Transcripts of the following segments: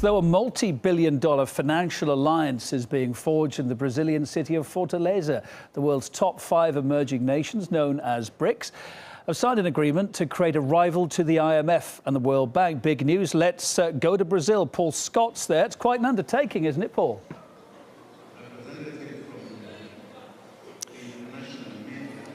though a multi-billion-dollar financial alliance is being forged in the Brazilian city of Fortaleza. The world's top 5 emerging nations, known as BRICS, have signed an agreement to create a rival to the IMF and the World Bank. Big news. Let's go to Brazil. Paul Scott's there. It's quite an undertaking, isn't it, Paul?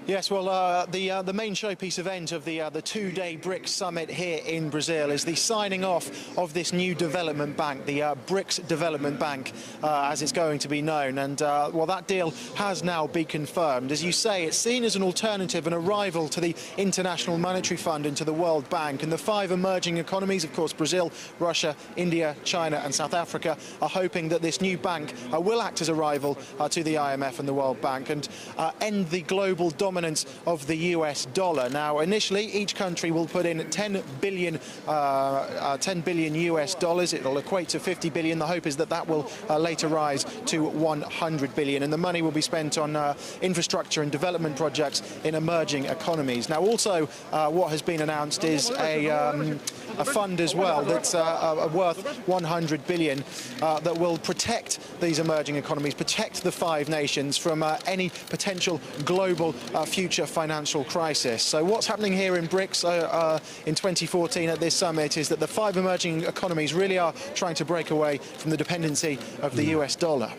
Yes, well, the main showpiece event of the 2-day BRICS summit here in Brazil is the signing off of this new development bank, the BRICS Development Bank, as it's going to be known. And, well, that deal has now been confirmed. As you say, it's seen as an alternative and a rival to the International Monetary Fund and to the World Bank. And the 5 emerging economies, of course, Brazil, Russia, India, China and South Africa, are hoping that this new bank will act as a rival to the IMF and the World Bank and end the global dominance of the US dollar. Now, initially, each country will put in 10 billion US dollars. It'll equate to 50 billion. The hope is that that will later rise to 100 billion, and the money will be spent on infrastructure and development projects in emerging economies. Now, also, what has been announced is a fund as well that's worth 100 billion that will protect these emerging economies, protect the 5 nations from any potential global future financial crisis. So what's happening here in BRICS in 2014 at this summit is that the 5 emerging economies really are trying to break away from the dependency of the US dollar.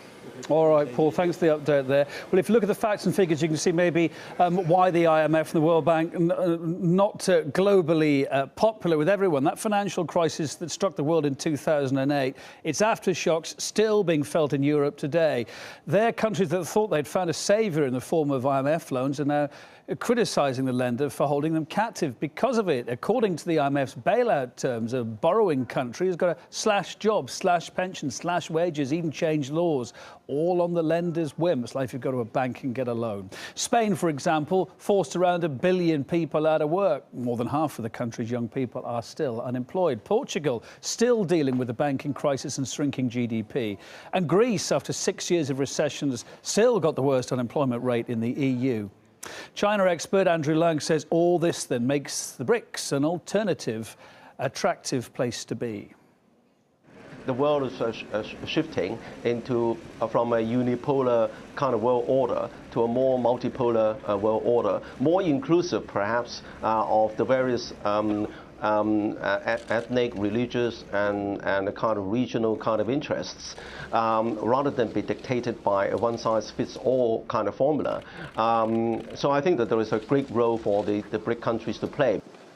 All right, Paul, thanks for the update there. Well, if you look at the facts and figures, you can see maybe why the IMF and the World Bank not globally popular with everyone. That financial crisis that struck the world in 2008, its aftershocks still being felt in Europe today. They're countries that thought they'd found a saviour in the form of IMF loans and now criticising the lender for holding them captive because of it. According to the IMF's bailout terms, a borrowing country has got to slash jobs, slash pensions, slash wages, even change laws, all on the lender's whim. It's like if you go to a bank and get a loan. Spain, for example, forced around 1 billion people out of work. More than half of the country's young people are still unemployed. Portugal, still dealing with the banking crisis and shrinking GDP. And Greece, after 6 years of recessions, still got the worst unemployment rate in the EU. China expert Andrew Leung says all this then makes the BRICS an alternative, attractive place to be. The world is shifting into from a unipolar kind of world order to a more multipolar world order, more inclusive perhaps of the various ethnic, religious, and a kind of regional kind of interests, rather than be dictated by a one-size-fits-all kind of formula. So I think that there is a great role for the BRIC countries to play.